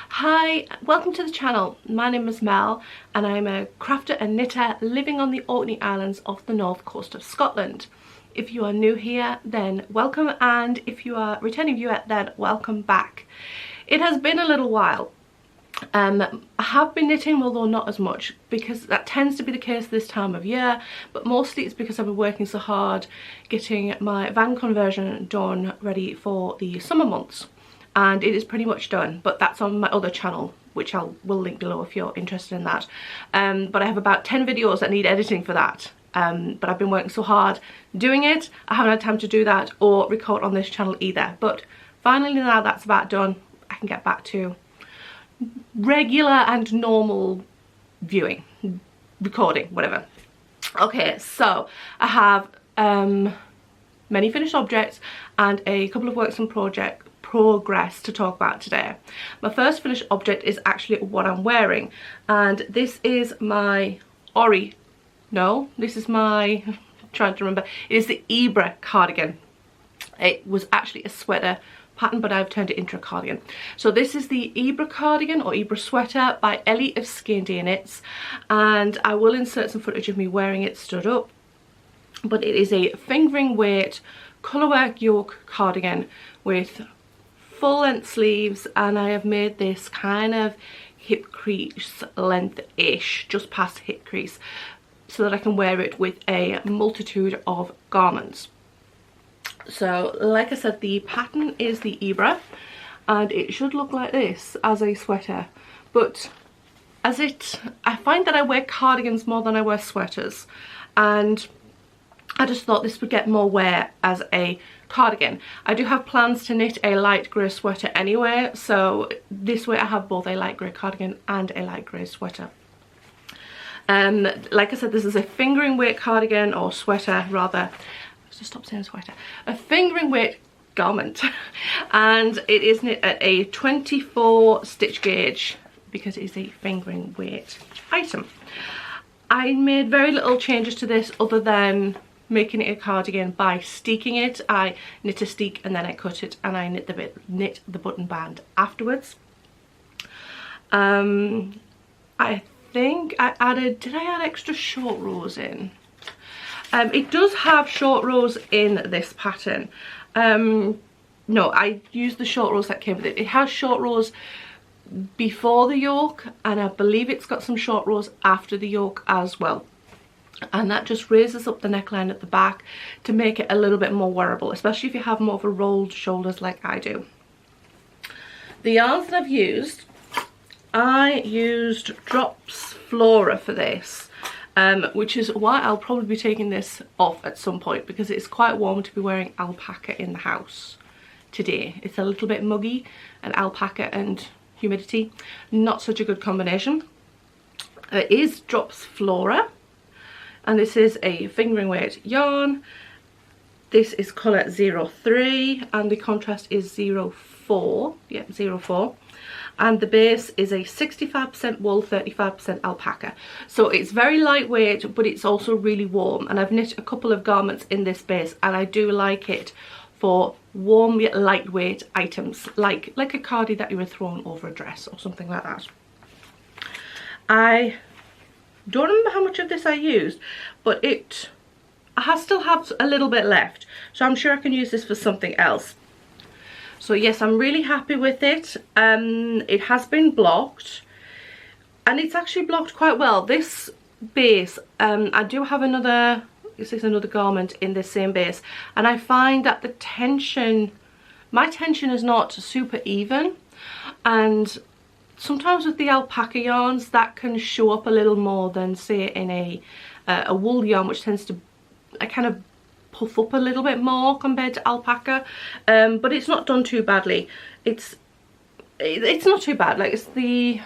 Hi, welcome to the channel. My name is Mel and I'm a crafter and knitter living on the Orkney Islands off the north coast of Scotland. If you are new here, then welcome, and if you are a returning viewer, then welcome back. It has been a little while. I have been knitting, although not as much, because that tends to be the case this time of year, but mostly it's because I've been working so hard getting my van conversion done ready for the summer months. And it is pretty much done, but that's on my other channel, which will link below if you're interested in that. But I have about 10 videos that need editing for that. But I've been working so hard doing it, I haven't had time to do that or record on this channel either. But finally, now that's about done, I can get back to regular and normal viewing, recording, whatever. Okay, so I have many finished objects and a couple of works in progress to talk about today. My first finished object is actually what I'm wearing, and this is my this is my trying to remember, it is the Isbra cardigan. It was actually a sweater pattern, but I've turned it into a cardigan. So this is the Isbra cardigan or Isbra sweater by Ellie of Skein Knits, and I will insert some footage of me wearing it stood up. But it is a fingering weight colourwork yoke cardigan with full length sleeves, and I have made this kind of hip crease length-ish, just past hip crease, so that I can wear it with a multitude of garments. So like I said, the pattern is the Isbra, and it should look like this as a sweater, but I find that I wear cardigans more than I wear sweaters, and I just thought this would get more wear as a cardigan. I do have plans to knit a light grey sweater anyway, so this way I have both a light grey cardigan and a light grey sweater. Like I said, this is a fingering weight cardigan, or sweater rather. Let's just stop saying sweater. A fingering weight garment, and it is knit at a 24 stitch gauge because it is a fingering weight item. I made very little changes to this other than making it a cardigan by steeking it. I knit a steek and then I cut it, and I knit the button band afterwards. I think I added, did I add extra short rows in? It does have short rows in this pattern. No, I used the short rows that came with it. It has short rows before the yoke, and I believe it's got some short rows after the yoke as well. And that just raises up the neckline at the back to make it a little bit more wearable, especially if you have more of a rolled shoulders like I do. The yarns that I've used, I used Drops Flora for this, which is why I'll probably be taking this off at some point, because it's quite warm to be wearing alpaca in the house today. It's a little bit muggy, and alpaca and humidity, not such a good combination. It is Drops Flora, and this is a fingering weight yarn. This is colour 03 and the contrast is 04, yeah, 04. And the base is a 65% wool, 35% alpaca. So it's very lightweight, but it's also really warm. And I've knit a couple of garments in this base, and I do like it for warm yet lightweight items, like a cardi that you would throw over a dress or something like that. I don't remember how much of this I used, but I still have a little bit left, so I'm sure I can use this for something else. So yes, I'm really happy with it. It has been blocked, and it's actually blocked quite well. This base, I do have another garment in this same base, and I find that the tension, my tension is not super even, and sometimes with the alpaca yarns that can show up a little more than say in a wool yarn, which tends to kind of puff up a little bit more compared to alpaca. But it's not done too badly. It's not too bad. Like, it's the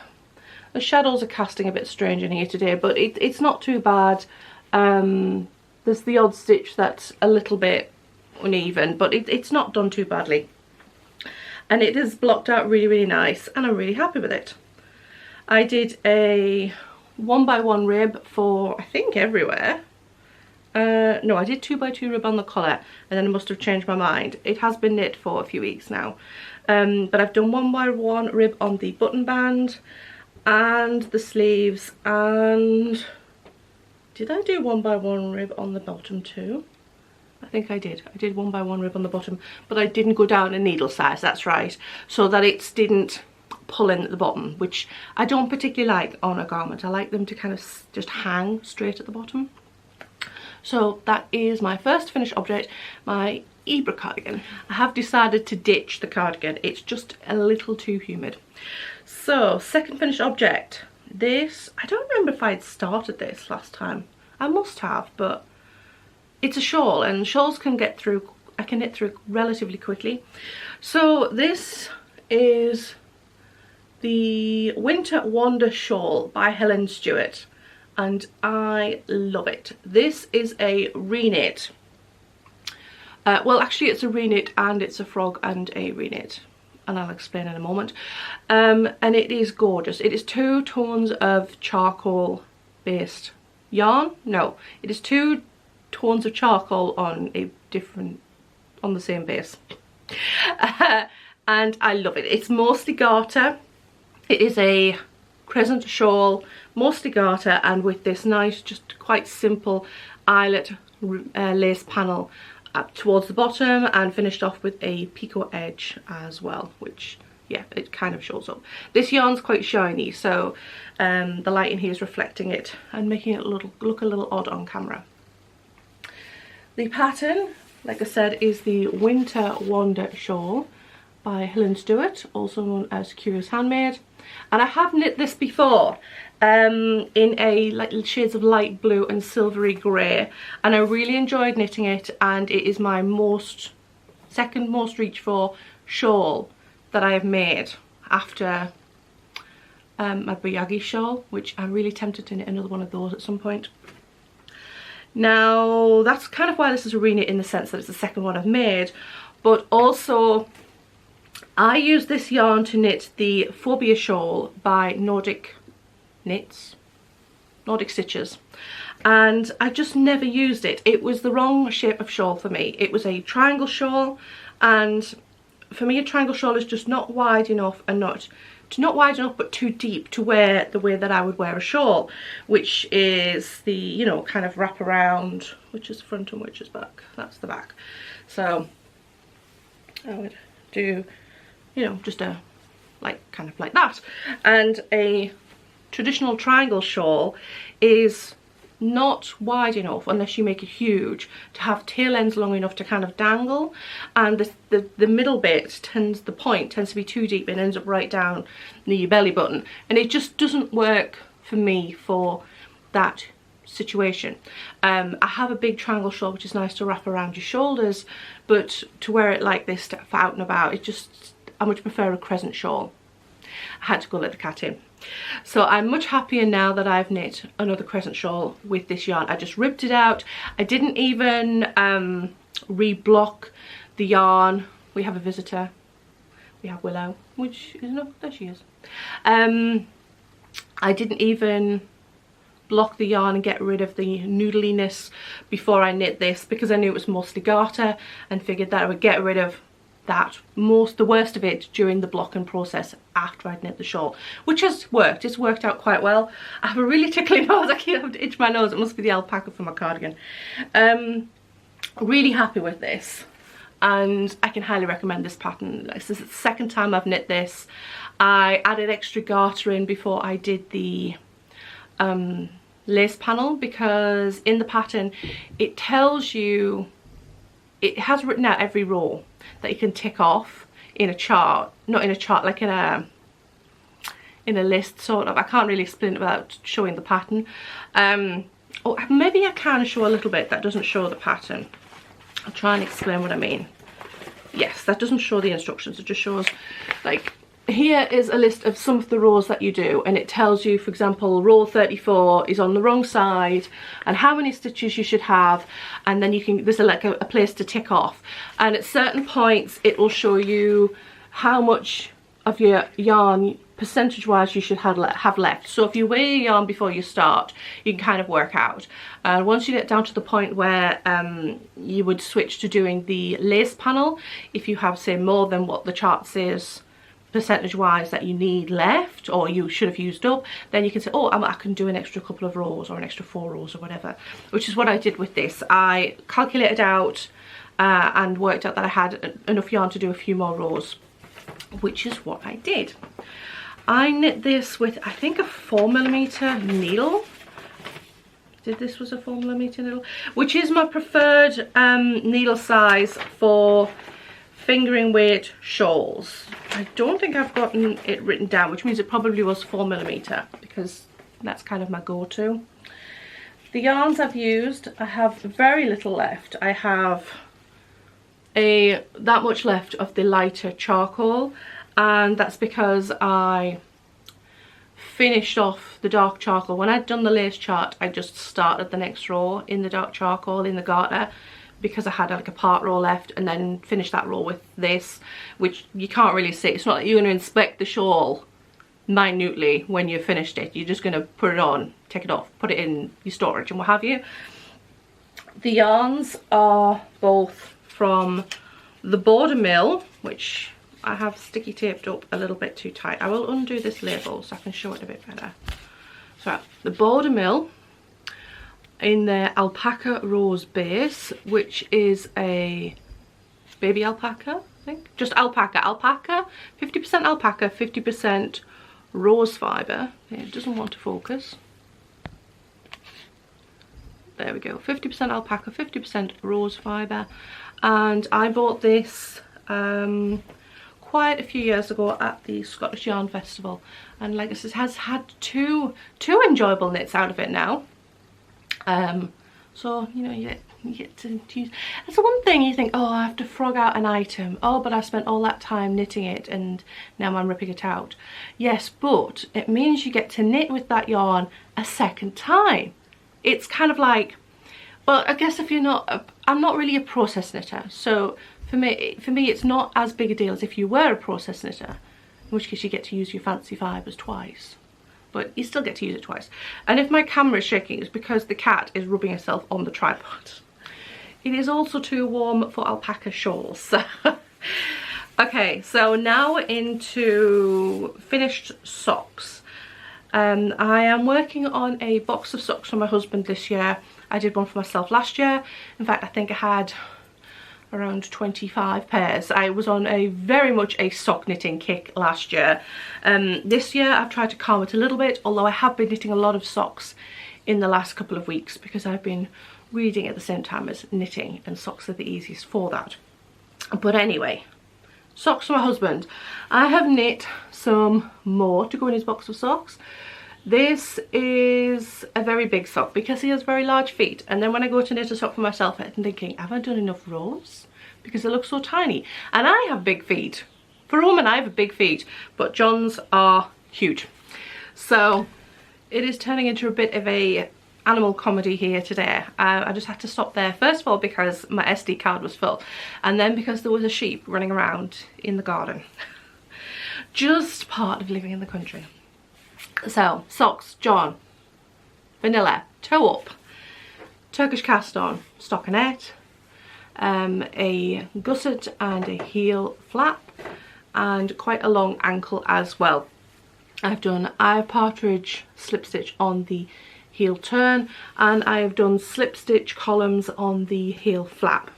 shadows are casting a bit strange in here today, but it's not too bad. There's the odd stitch that's a little bit uneven, but it's not done too badly. And it is blocked out really, really nice, and I'm really happy with it. I did a 1x1 rib for I think everywhere. No, I did 2x2 rib on the collar, and then I must have changed my mind. It has been knit for a few weeks now, but I've done 1x1 rib on the button band and the sleeves, and did I do 1x1 rib on the bottom too? I think I did 1x1 rib on the bottom, but I didn't go down a needle size, that's right, so that it didn't pull in at the bottom, which I don't particularly like on a garment. I like them to kind of just hang straight at the bottom. So that is my first finished object, my Isbra cardigan. I have decided to ditch the cardigan, it's just a little too humid. So second finished object, this, I don't remember if I had started this last time. I must have, but it's a shawl, and shawls can get through, I can knit through relatively quickly. So this is the Winter Wander shawl by Helen Stewart, and I love it. This is a reknit. Well, actually it's a reknit and it's a frog and a reknit, and I'll explain in a moment. And it is gorgeous. It is 2 tones of charcoal based yarn. No, it is 2 tones of charcoal on the same base. And I love it. It's mostly garter. It is a crescent shawl, mostly garter, and with this nice, just quite simple eyelet lace panel up towards the bottom, and finished off with a picot edge as well, which, yeah, it kind of shows up. This yarn's quite shiny, so the light in here is reflecting it and making it look a little odd on camera. The pattern, like I said, is the Winter Wander shawl by Helen Stewart, also known as Curious Handmade. And I have knit this before in like shades of light blue and silvery grey, and I really enjoyed knitting it, and it is my second most reached for shawl that I have made after my Bayagi shawl, which I'm really tempted to knit another one of those at some point. Now that's kind of why this is a reknit, in the sense that it's the second one I've made, but also I use this yarn to knit the Phobia shawl by Nordic Stitches, and I just never used it. It was the wrong shape of shawl for me. It was a triangle shawl, and for me a triangle shawl is just not wide enough, and not wide enough but too deep to wear the way that I would wear a shawl, which is the, you know, kind of wrap around, which is front and which is back. That's the back. So I would do, you know, just a kind of like that. And a traditional triangle shawl is not wide enough, unless you make it huge, to have tail ends long enough to kind of dangle, and the middle bit the point tends to be too deep and ends up right down near your belly button, and it just doesn't work for me for that situation. I have a big triangle shawl which is nice to wrap around your shoulders, but to wear it like this for out and about, I much prefer a crescent shawl. I had to go let the cat in. So I'm much happier now that I've knit another crescent shawl with this yarn. I just ripped it out. I didn't even reblock the yarn. We have a visitor. We have Willow, which is no, there she is. I didn't even block the yarn and get rid of the noodliness before I knit this, because I knew it was mostly garter, and figured that I would get rid of the worst of it during the blocking process after I'd knit the shawl, which has worked. It's worked out quite well. I have a really tickly nose. I keep having to itch my nose. It must be the alpaca for my cardigan. Really happy with this, and I can highly recommend this pattern. This is the second time I've knit this. I added extra garter in before I did the lace panel, because in the pattern it tells you, it has written out every row that you can tick off in a chart, not in a chart, like in a list sort of. I can't really explain it without showing the pattern. Or maybe I can show a little bit that doesn't show the pattern. I'll try and explain what I mean. Yes, that doesn't show the instructions, it just shows, like, here is a list of some of the rows that you do, and it tells you, for example, row 34 is on the wrong side and how many stitches you should have, and then you can, there's like a place to tick off, and at certain points it will show you how much of your yarn percentage wise you should have left. So if you weigh your yarn before you start, you can kind of work out. And once you get down to the point where you would switch to doing the lace panel, if you have, say, more than what the chart says percentage wise that you need left, or you should have used up, then you can say, oh, I can do an extra couple of rows or an extra 4 rows or whatever, which is what I did with this. I calculated out and worked out that I had enough yarn to do a few more rows, which is what I did. I knit this with, I think, a 4mm needle. This was a 4mm needle, which is my preferred needle size for fingering weight shawls. I don't think I've gotten it written down, which means it probably was 4mm, because that's kind of my go-to. The yarns I've used, I have very little left. I have that much left of the lighter charcoal, and that's because I finished off the dark charcoal. When I'd done the lace chart, I just started the next row in the dark charcoal in the garter, because I had like a part row left, and then finished that row with this, which you can't really see. It's not like you're going to inspect the shawl minutely when you've finished it. You're just going to put it on, take it off, put it in your storage and what have you. The yarns are both from the Border Mill, which I have sticky taped up a little bit too tight. I will undo this label so I can show it a bit better. So the Border Mill in their alpaca rose base, which is a baby alpaca, I think. Just alpaca, 50% alpaca, 50% rose fibre. It doesn't want to focus. There we go, 50% alpaca, 50% rose fibre. And I bought this quite a few years ago at the Scottish Yarn Festival, and like I said, has had two enjoyable knits out of it now. So you know, you get to use. That's the one thing you think, oh, I have to frog out an item, oh, but I spent all that time knitting it and now I'm ripping it out. Yes, but it means you get to knit with that yarn a second time. It's kind of like, well, I guess if you're not, I'm not really a process knitter, so for me it's not as big a deal as if you were a process knitter, in which case you get to use your fancy fibres twice. But you still get to use it twice. And if my camera is shaking, it's because the cat is rubbing herself on the tripod. It is also too warm for alpaca shawls. Okay, so now into finished socks. I am working on a box of socks for my husband this year. I did one for myself last year. In fact, I think I had around 25 pairs. I was on very much a sock knitting kick last year. This year I've tried to calm it a little bit, although I have been knitting a lot of socks in the last couple of weeks because I've been reading at the same time as knitting, and socks are the easiest for that. But anyway, socks for my husband. I have knit some more to go in his box of socks. This is a very big sock because he has very large feet, and then when I go to knit a sock for myself, I'm thinking, have I done enough rows? Because it looks so tiny, and I have big feet. For a woman, I have big feet, but John's are huge. So it is turning into a bit of a animal comedy here today. I just had to stop there, first of all because my SD card was full, and then because there was a sheep running around in the garden. Just part of living in the country. So, socks, John, vanilla, toe up, Turkish cast on, stockinette, a gusset and a heel flap, and quite a long ankle as well. I've done eye partridge slip stitch on the heel turn, and I have done slip stitch columns on the heel flap.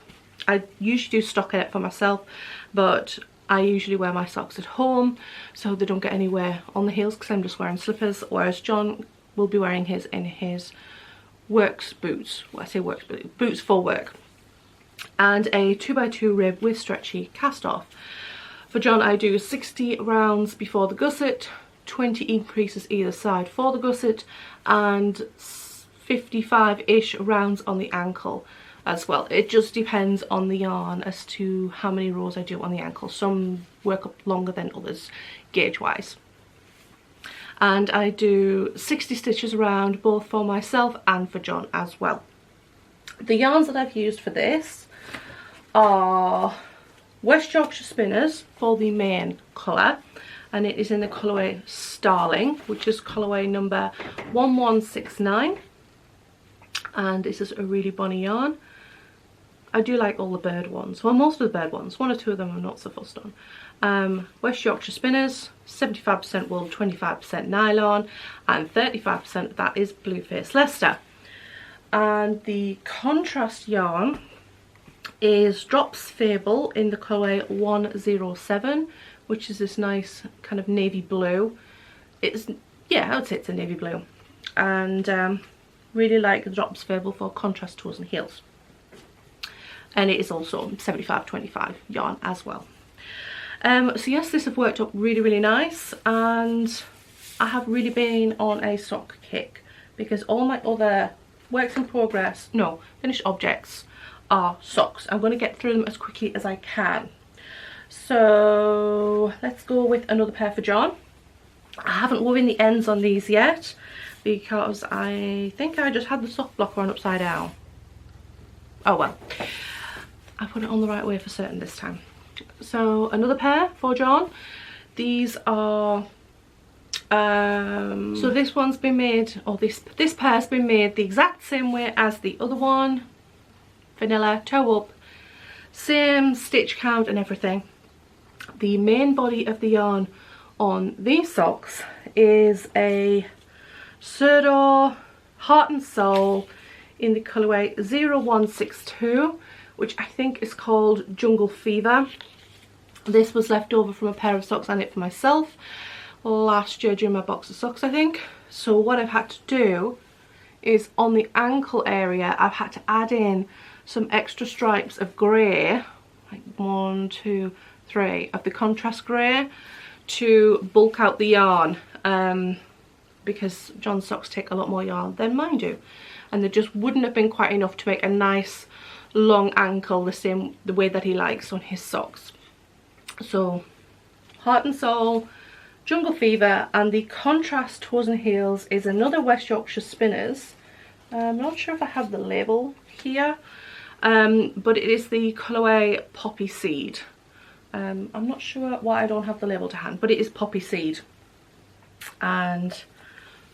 I usually do stockinette for myself, but I usually wear my socks at home so they don't get anywhere on the heels because I'm just wearing slippers, whereas John will be wearing his in his works boots. Well, I say works boots for work. And a 2x2 rib with stretchy cast off. For John, I do 60 rounds before the gusset, 20 increases either side for the gusset, and 55-ish rounds on the ankle as well. It just depends on the yarn as to how many rows I do on the ankle. Some work up longer than others gauge wise. And I do 60 stitches around, both for myself and for John as well. The yarns that I've used for this are West Yorkshire Spinners for the main colour. and it is in the colourway Starling, which is colourway number 1169, and this is a really bonny yarn. I do like all the bird ones, well, most of the bird ones. One or two of them I'm not so fussed on. West Yorkshire Spinners, 75% wool, 25% nylon, and 35% of that is Blueface Leicester. And the contrast yarn is Drops Fable in the colourway 107, which is this nice kind of navy blue. It's, yeah, I would say it's a navy blue. And really like the Drops Fable for contrast toes and heels. And it is also 75-25 yarn as well. So yes, this has worked up really, really nice, and I have really been on a sock kick because all my other works in progress, no, finished objects are socks. I'm going to get through them as quickly as I can. So let's go with another pair for John. I haven't woven the ends on these yet because I think I just had the sock blocker on upside down. Oh well. I put it on the right way for certain this time. So another pair for John. These are so this one's been made, or this pair's been made the exact same way as the other one. Vanilla, toe up, same stitch count and everything. The main body of the yarn on these socks is a Pseudo Heart and Soul in the colourway 0162, which I think is called Jungle Fever. This was left over from a pair of socks I knit for myself last year during my box of socks, I think. So what I've had to do is on the ankle area, I've had to add in some extra stripes of grey, like 1, 2, 3 of the contrast grey, to bulk out the yarn, because John's socks take a lot more yarn than mine do, and there just wouldn't have been quite enough to make a nice long ankle the way that he likes on his socks. So Heart and Soul, Jungle Fever, and the contrast toes and heels is another West Yorkshire Spinners. I'm not sure if I have the label here, but it is the colourway Poppy Seed. I'm not sure why I don't have the label to hand, but it is Poppy Seed, and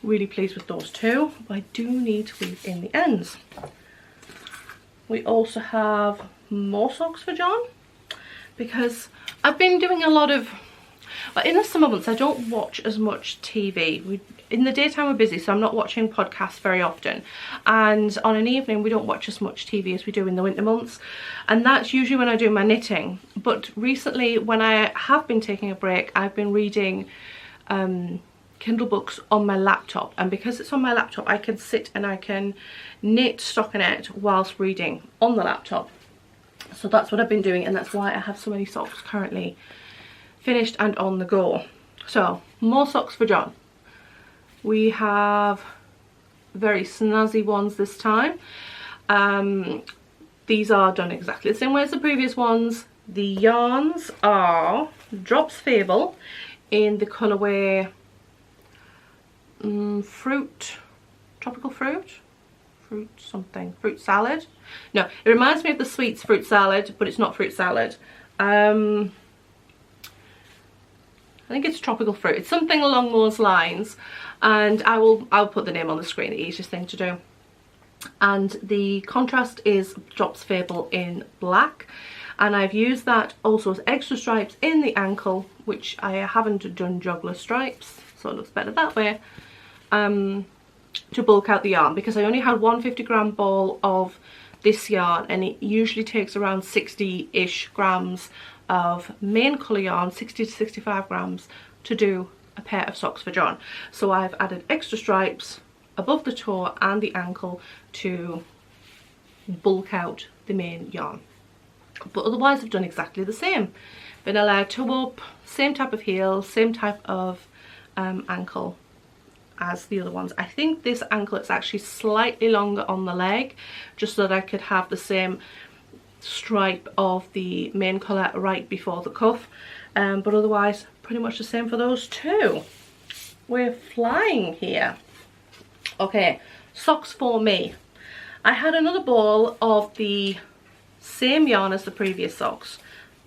really pleased with those two. But I do need to weave in the ends. We also have more socks for John because I've been doing a lot of, well, in the summer months I don't watch as much TV. In the daytime we're busy, so I'm not watching podcasts very often, and on an evening we don't watch as much TV as we do in the winter months, and that's usually when I do my knitting. But recently, when I have been taking a break, I've been reading Kindle books on my laptop, and because it's on my laptop I can sit and I can knit stockinette whilst reading on the laptop. So that's what I've been doing, and that's why I have so many socks currently finished and on the go. So more socks for John. We have very snazzy ones this time. These are done exactly the same way as the previous ones. The yarns are Drops Fable in the colourway tropical fruit salad. No, it reminds me of the Sweets fruit salad, but it's not fruit salad. I think it's tropical fruit. It's something along those lines, and I'll put the name on the screen, the easiest thing to do. And the contrast is Drops Fable in black, and I've used that also as extra stripes in the ankle, which I haven't done juggler stripes, so it looks better that way, to bulk out the yarn, because I only had 150-gram ball of this yarn, and it usually takes around 60-ish grams of main colour yarn, 60 to 65 grams, to do a pair of socks for John. So I've added extra stripes above the toe and the ankle to bulk out the main yarn. But otherwise I've done exactly the same. Vanilla toe up, same type of heel, same type of ankle as the other ones. I think this ankle is actually slightly longer on the leg, just so that I could have the same stripe of the main colour right before the cuff, but otherwise pretty much the same for those two. We're flying here. Okay, socks for me. I had another ball of the same yarn as the previous socks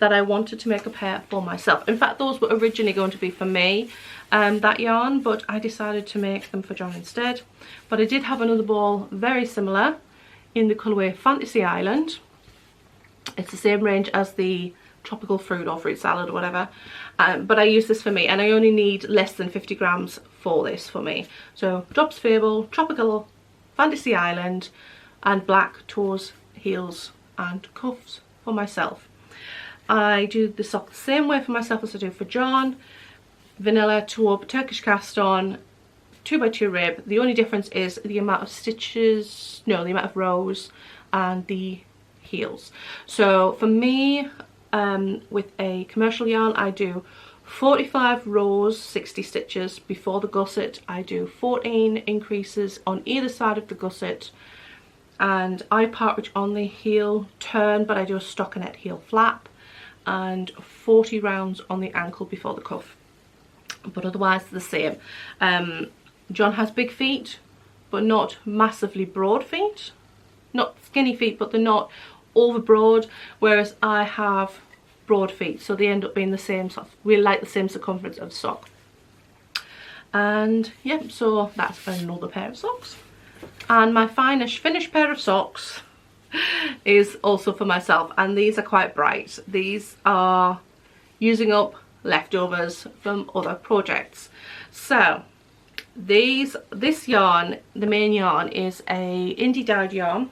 that I wanted to make a pair for myself. In fact, those were originally going to be for me, that yarn, but I decided to make them for John instead. But I did have another ball very similar in the colourway Fantasy Island. It's the same range as the tropical fruit or fruit salad or whatever, but I use this for me, and I only need less than 50 grams for this for me. So Drops Fable, Tropical, Fantasy Island, and black toes, heels and cuffs for myself. I do the sock the same way for myself as I do for John. Vanilla, taupe, Turkish cast on, 2x2 rib. The only difference is the amount of stitches, no, the amount of rows and the heels. So for me, with a commercial yarn, I do 45 rows, 60 stitches before the gusset. I do 14 increases on either side of the gusset, and eye partridge on the heel turn, but I do a stockinette heel flap, and 40 rounds on the ankle before the cuff, but otherwise the same. John has big feet, but not massively broad feet, not skinny feet, but they're not over broad, whereas I have broad feet, so they end up being the same sort of, really like the same circumference of sock. And yeah, so that's another pair of socks. And my finished pair of socks is also for myself, and these are quite bright. These are using up leftovers from other projects. So this yarn, the main yarn, is a indie dyed yarn.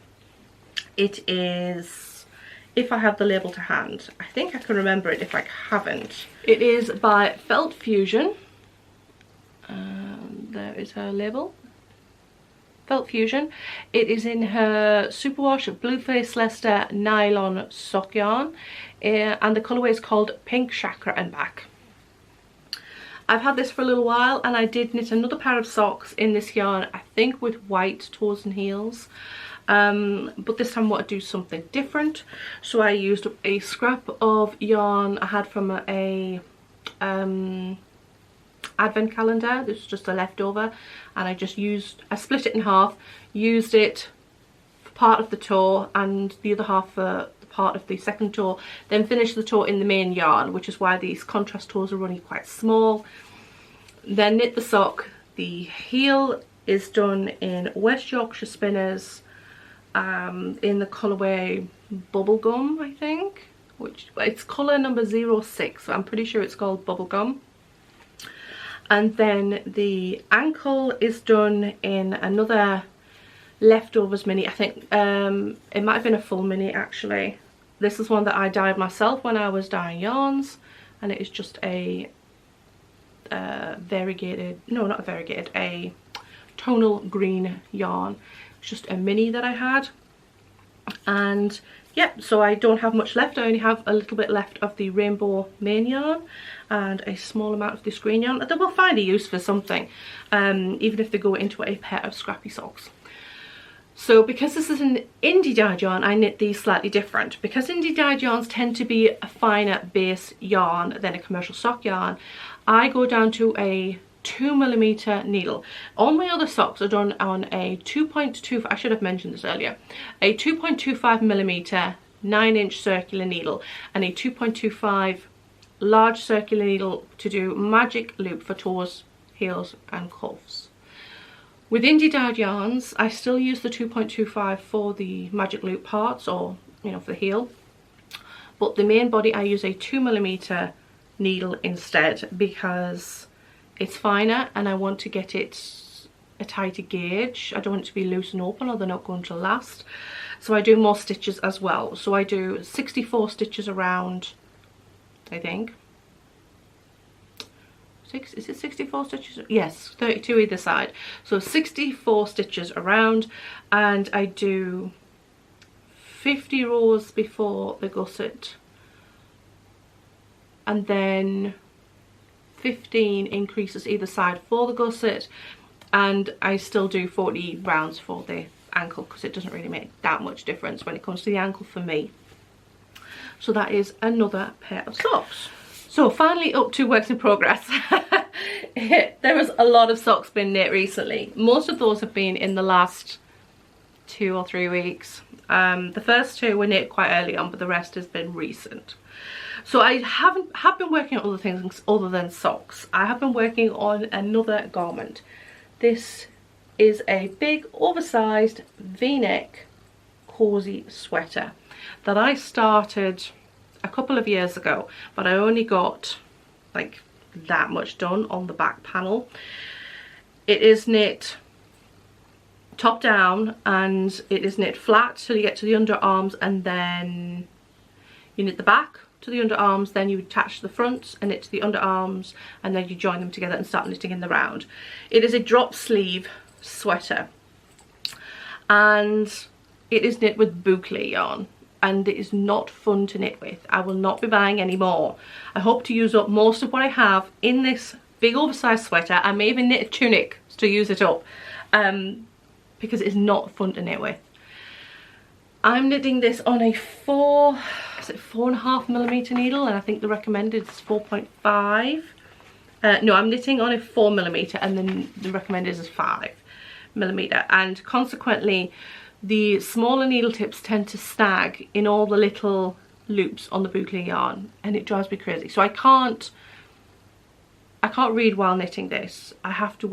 It is, if I have the label to hand, I think I can remember it if I haven't. It is by Felt Fusion. There is her label. Felt Fusion. It is in her Superwash Blueface Leicester nylon sock yarn, and the colourway is called Pink Chakra and Back. I've had this for a little while, and I did knit another pair of socks in this yarn, I think with white toes and heels, but this time I want to do something different. So I used up a scrap of yarn I had from a advent calendar. This was just a leftover, and I split it in half, used it for part of the toe and the other half for part of the second toe, then finished the toe in the main yarn, which is why these contrast toes are only quite small. Then knit the sock. The heel is done in West Yorkshire Spinners, in the colourway Bubblegum, I think, which it's colour number 06, so I'm pretty sure it's called Bubblegum. And then the ankle is done in another leftovers mini. I think it might have been a full mini actually. This is one that I dyed myself when I was dyeing yarns, and it is just a a tonal green yarn. It's just a mini that I had, and yeah, so I don't have much left. I only have a little bit left of the rainbow main yarn and a small amount of this green yarn that will find a use for something, even if they go into a pair of scrappy socks. So because this is an indie dyed yarn, I knit these slightly different. Because indie dyed yarns tend to be a finer base yarn than a commercial sock yarn, I go down to a 2mm needle. All my other socks are done on a 2.2, I should have mentioned this earlier, a 2.25mm 9-inch circular needle and a 2.25 large circular needle to do magic loop for toes, heels and cuffs. With indie dyed yarns, I still use the 2.25 for the magic loop parts, or for the heel, but the main body I use a 2mm needle instead, because it's finer and I want to get it a tighter gauge. I don't want it to be loose and open or they're not going to last. So I do more stitches as well. So I do 64 stitches around, I think. Is it 64 stitches? Yes, 32 either side. So 64 stitches around, and I do 50 rows before the gusset, and then 15 increases either side for the gusset, and I still do 40 rounds for the ankle because it doesn't really make that much difference when it comes to the ankle for me. So that is another pair of socks. So finally up to works in progress. There was a lot of socks been knit recently. Most of those have been in the last 2 or 3 weeks. The first 2 were knit quite early on, but the rest has been recent. So I have been working on other things other than socks. I have been working on another garment. This is a big oversized v-neck cozy sweater that I started a couple of years ago, but I only got like that much done on the back panel. It is knit top down and it is knit flat till you get to the underarms, and then you knit the back to the underarms, then you attach the fronts and knit to the underarms, and then you join them together and start knitting in the round. It is a drop sleeve sweater and it is knit with boucle yarn, and it is not fun to knit with. I will not be buying any more. I hope to use up most of what I have in this big oversized sweater. I may even knit a tunic to use it up, because it's not fun to knit with. I'm knitting this on a 4.5mm needle, and I think the recommended is 4.5. No, I'm knitting on a 4mm, and then the recommended is 5mm, and consequently the smaller needle tips tend to snag in all the little loops on the boucle yarn, and it drives me crazy. So I can't read while knitting this. I have to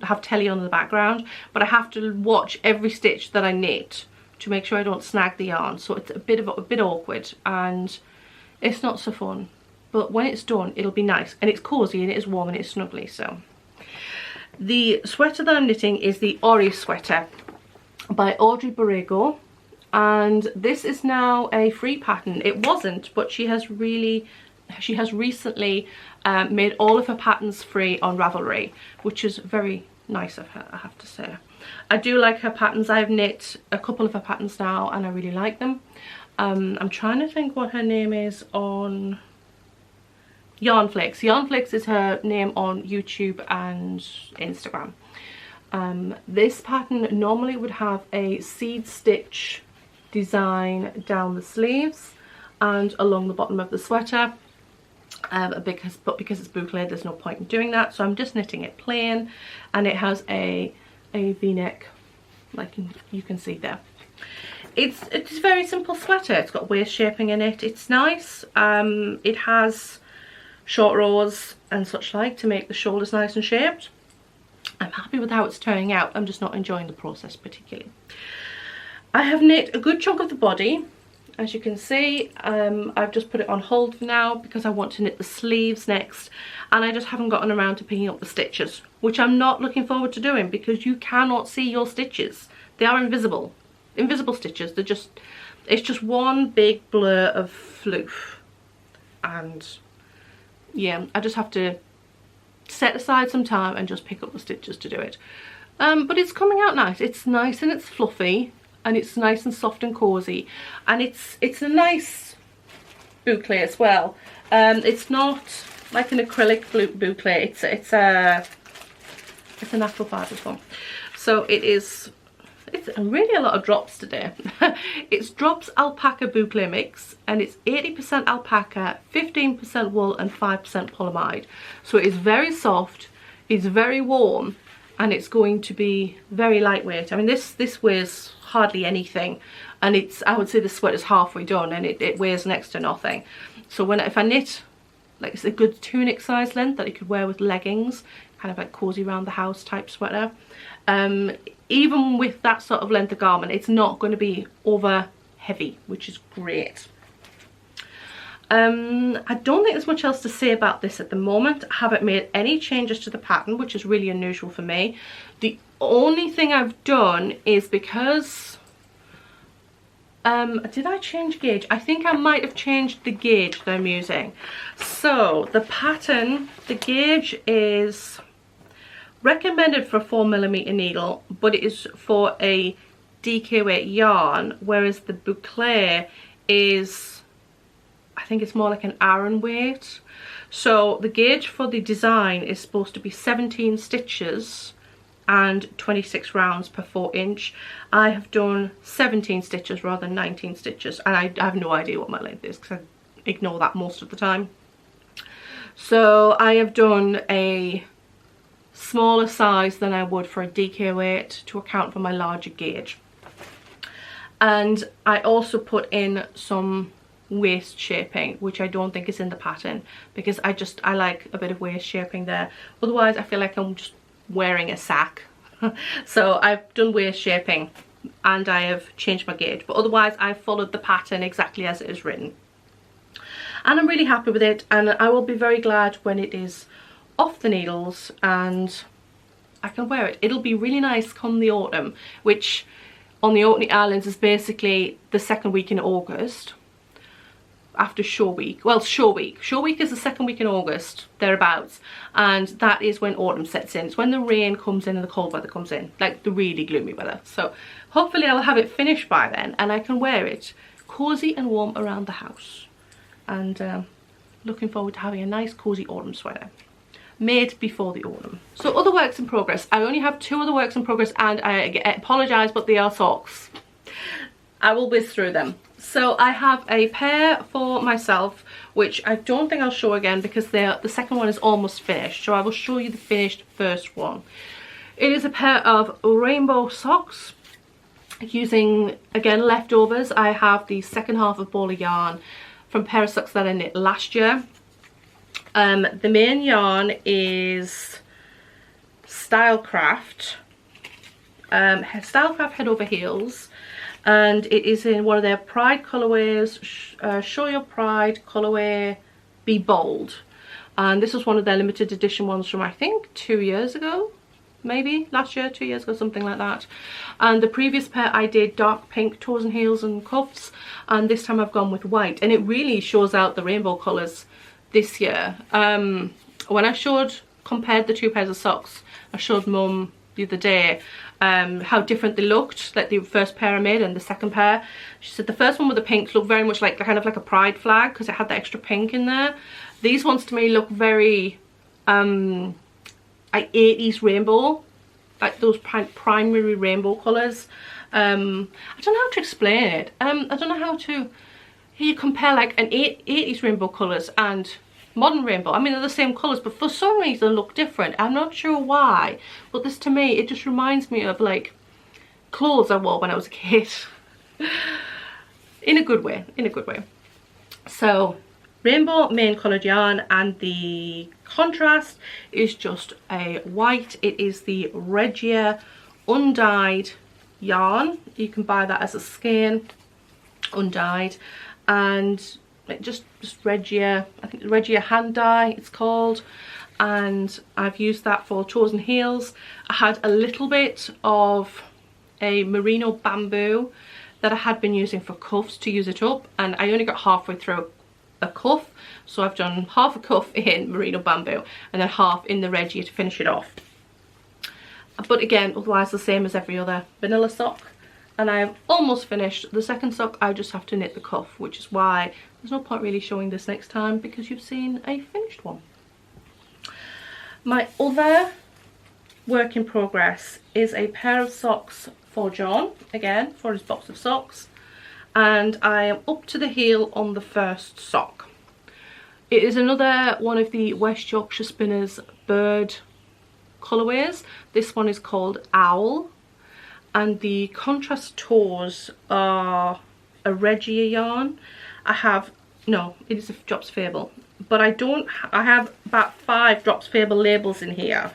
have telly on in the background, but I have to watch every stitch that I knit to make sure I don't snag the yarn. So it's a bit awkward and it's not so fun. But when it's done, it'll be nice, and it's cozy and it is warm and it's snuggly. So the sweater that I'm knitting is the Ori Sweater by Audrey Borrego, and this is now a free pattern. It wasn't, but she has recently made all of her patterns free on Ravelry, which is very nice of her, I have to say. I do like her patterns. I've knit a couple of her patterns now and I really like them. I'm trying to think what her name is on Yarnflix. Yarnflix is her name on YouTube and Instagram. This pattern normally would have a seed stitch design down the sleeves and along the bottom of the sweater, but because it's boucle, there's no point in doing that, so I'm just knitting it plain, and it has a v-neck, like you can see there. It's a very simple sweater. It's got waist shaping in it. It's nice. It has short rows and such like to make the shoulders nice and shaped. I'm happy with how it's turning out. I'm just not enjoying the process particularly. I have knit a good chunk of the body. As you can see, I've just put it on hold for now because I want to knit the sleeves next, and I just haven't gotten around to picking up the stitches, which I'm not looking forward to doing because you cannot see your stitches. They are invisible. Invisible stitches. It's just one big blur of floof. And yeah, I just have to set aside some time and just pick up the stitches to do it. But it's coming out nice. It's nice and it's fluffy, and it's nice and soft and cozy, and it's a nice boucle as well. It's not like an acrylic boucle. It's a natural fibres one. So it's really a lot of drops today. It's drops alpaca boucle mix, and it's 80% alpaca, 15% wool and 5% polyamide. So it is very soft, it's very warm, and it's going to be very lightweight. I mean, this weighs hardly anything, and I would say the sweater's halfway done, and it weighs next to nothing. So if I knit, like, it's a good tunic size length that you could wear with leggings, kind of like cozy around the house type sweater. Even with that sort of length of garment, it's not going to be over heavy, which is great. I don't think there's much else to say about this at the moment. I haven't made any changes to the pattern, which is really unusual for me. The only thing I've done is because did I change gauge? I think I might have changed the gauge that I'm using. So the pattern, the gauge is recommended for a 4mm needle, but it is for a DK weight yarn, whereas the boucle is, I think it's more like an Aran weight. So the gauge for the design is supposed to be 17 stitches and 26 rounds per 4 inch. I have done 17 stitches rather than 19 stitches, and I have no idea what my length is because I ignore that most of the time. So I have done a smaller size than I would for a DK weight to account for my larger gauge. And I also put in some waist shaping, which I don't think is in the pattern, because I like a bit of waist shaping there. Otherwise I feel like I'm just wearing a sack. So I've done waist shaping and I have changed my gauge, but otherwise I've followed the pattern exactly as it is written. And I'm really happy with it, and I will be very glad when it is off the needles and I can wear it. It'll be really nice come the autumn, which on the Orkney Islands is basically the second week in August after Show Week. Well, Show Week is the second week in August, thereabouts, and that is when autumn sets in. It's when the rain comes in and the cold weather comes in, like the really gloomy weather. So hopefully I'll have it finished by then and I can wear it cozy and warm around the house. And looking forward to having a nice cozy autumn sweater made before the autumn. So other works in progress. I only have 2 other works in progress, and I apologise, but they are socks. I will whiz through them. So I have a pair for myself, which I don't think I'll show again because the second one is almost finished. So I will show you the finished first one. It is a pair of rainbow socks using, again, leftovers. I have the second half of ball of yarn from a pair of socks that I knit last year. The main yarn is Stylecraft, Stylecraft Head Over Heels, and it is in one of their Pride colourways, Show Your Pride colourway, Be Bold. And this was one of their limited edition ones from, I think, 2 years ago, maybe last year, 2 years ago, something like that. And the previous pair I did dark pink toes and heels and cuffs, and this time I've gone with white, and it really shows out the rainbow colours this year. When I compared the 2 pairs of socks, I showed Mum the other day how different they looked, like the first pair I made and the second pair. She said the first one with the pinks looked very much like kind of like a pride flag because it had the extra pink in there. These ones to me look very like 80s rainbow, like those primary rainbow colours. I don't know how to explain it. I don't know how to compare like an 80s rainbow colours and modern rainbow. I mean, they're the same colours, but for some reason look different. I'm not sure why, but this to me, it just reminds me of like clothes I wore when I was a kid. In a good way, in a good way. So rainbow main coloured yarn, and the contrast is just a white. It is the Regia undyed yarn. You can buy that as a skein, undyed, and just Regia, I think Regia hand dye it's called, and I've used that for toes and heels. I had a little bit of a merino bamboo that I had been using for cuffs to use it up, and I only got halfway through a cuff, so I've done half a cuff in merino bamboo and then half in the Regia to finish it off. But again, otherwise the same as every other vanilla sock. And I have almost finished the second sock. I just have to knit the cuff, which is why there's no point really showing this next time because you've seen a finished one. My other work in progress is a pair of socks for John, again for his box of socks, and I am up to the heel on the first sock. It is another one of the West Yorkshire Spinners bird colourways. This one is called Owl, and the contrast toes are a Regia yarn. It is a Drops Fable, but I have about 5 Drops Fable labels in here,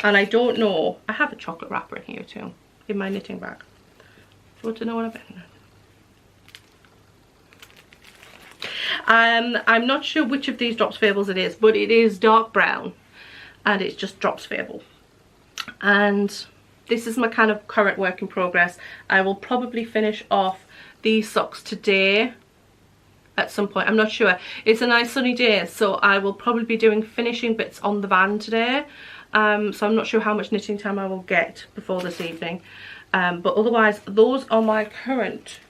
and I don't know, I have a chocolate wrapper in here too, in my knitting bag. Do you want to know what I've been? I'm not sure which of these Drops Fables it is, but it is dark brown, and it's just Drops Fable. And this is my kind of current work in progress. I will probably finish off these socks today at some point. I'm not sure. It's a nice sunny day, so I will probably be doing finishing bits on the van today. So I'm not sure how much knitting time I will get before this evening. But otherwise, those are my current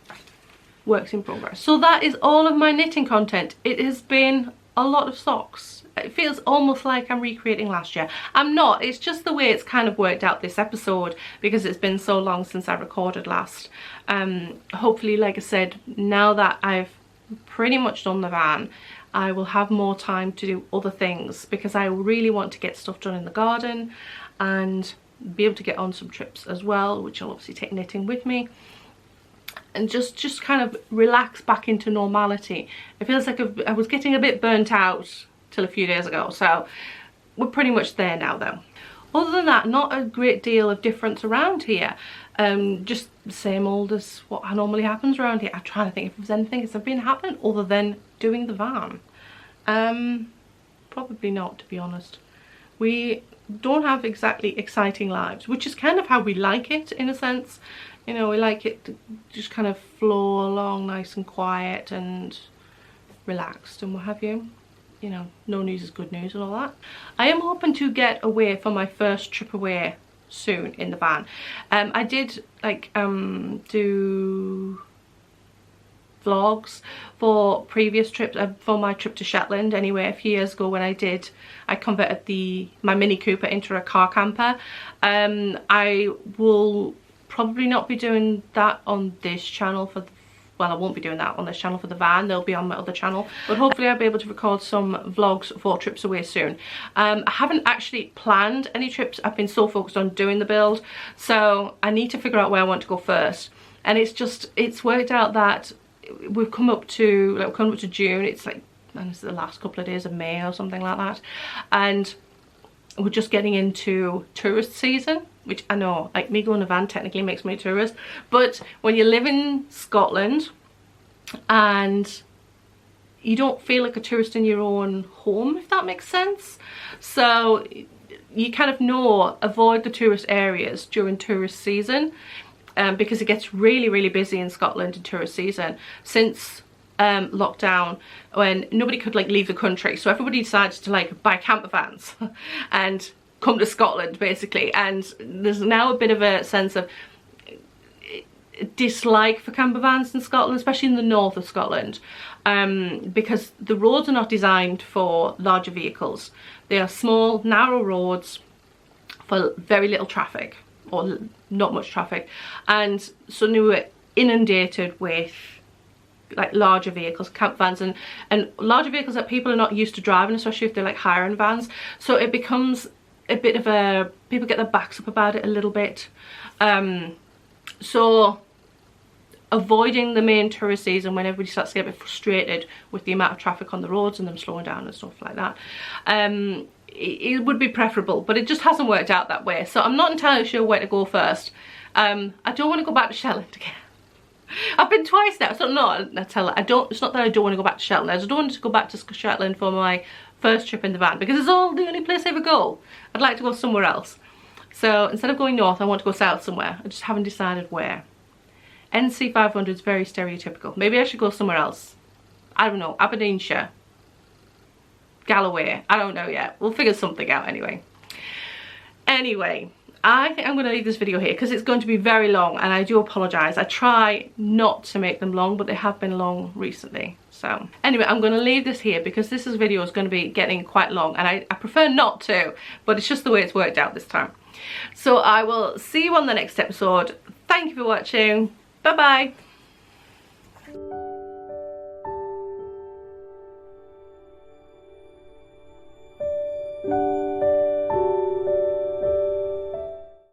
works in progress. So that is all of my knitting content. It has been a lot of socks. It feels almost like I'm recreating last year. I'm not, it's just the way it's kind of worked out this episode because it's been so long since I recorded last. Hopefully, like I said, now that I've pretty much done the van, I will have more time to do other things because I really want to get stuff done in the garden and be able to get on some trips as well, which I'll obviously take knitting with me. and just kind of relax back into normality. It feels like I was getting a bit burnt out till a few days ago, so we're pretty much there now though. Other than that, not a great deal of difference around here. Just the same old as what normally happens around here. I'm trying to think if there's anything that's been happening other than doing the van. Probably not, to be honest. We don't have exactly exciting lives, which is kind of how we like it in a sense. You know, we like it to just kind of flow along nice and quiet and relaxed and what have you. You know, no news is good news and all that. I am hoping to get away for my first trip away soon in the van. I did like do vlogs for previous trips, for my trip to Shetland anyway, a few years ago when I converted my Mini Cooper into a car camper. I will probably not be doing that on this channel well, I won't be doing that on this channel for the van. They'll be on my other channel, but hopefully I'll be able to record some vlogs for trips away soon. I haven't actually planned any trips. I've been so focused on doing the build, so I need to figure out where I want to go first. And it's worked out that we've come up to June. It's like, and it's the last couple of days of May or something like that, and we're just getting into tourist season, which I know, like, me going in a van technically makes me a tourist, but when you live in Scotland and you don't feel like a tourist in your own home, if that makes sense, so you kind of know, avoid the tourist areas during tourist season, because it gets really, really busy in Scotland in tourist season since lockdown, when nobody could like leave the country, so everybody decided to like buy camper vans and come to Scotland basically. And there's now a bit of a sense of dislike for camper vans in Scotland, especially in the north of Scotland, because the roads are not designed for larger vehicles. They are small, narrow roads for very little traffic, or not much traffic, and so we were inundated with like larger vehicles, camp vans, and larger vehicles that people are not used to driving, especially if they're like hiring vans. So it becomes a bit of people get their backs up about it a little bit. So avoiding the main tourist season, when everybody starts to get a bit frustrated with the amount of traffic on the roads and them slowing down and stuff like that, it would be preferable, but it just hasn't worked out that way. So I'm not entirely sure where to go first. I don't want to go back to Shetland again. I've been twice now, so no, it's not that I don't want to go back to Shetland. I just don't want to go back to Shetland for my first trip in the van, because it's all the only place I ever go. I'd like to go somewhere else. So instead of going north, I want to go south somewhere. I just haven't decided where. NC 500 is very stereotypical. Maybe I should go somewhere else. I don't know, Aberdeenshire, Galloway, I don't know yet. We'll figure something out anyway. Anyway, I think I'm going to leave this video here because it's going to be very long, and I do apologise. I try not to make them long, but they have been long recently. So anyway, I'm going to leave this here because this video is going to be getting quite long, and I prefer not to, but it's just the way it's worked out this time. So I will see you on the next episode. Thank you for watching. Bye bye.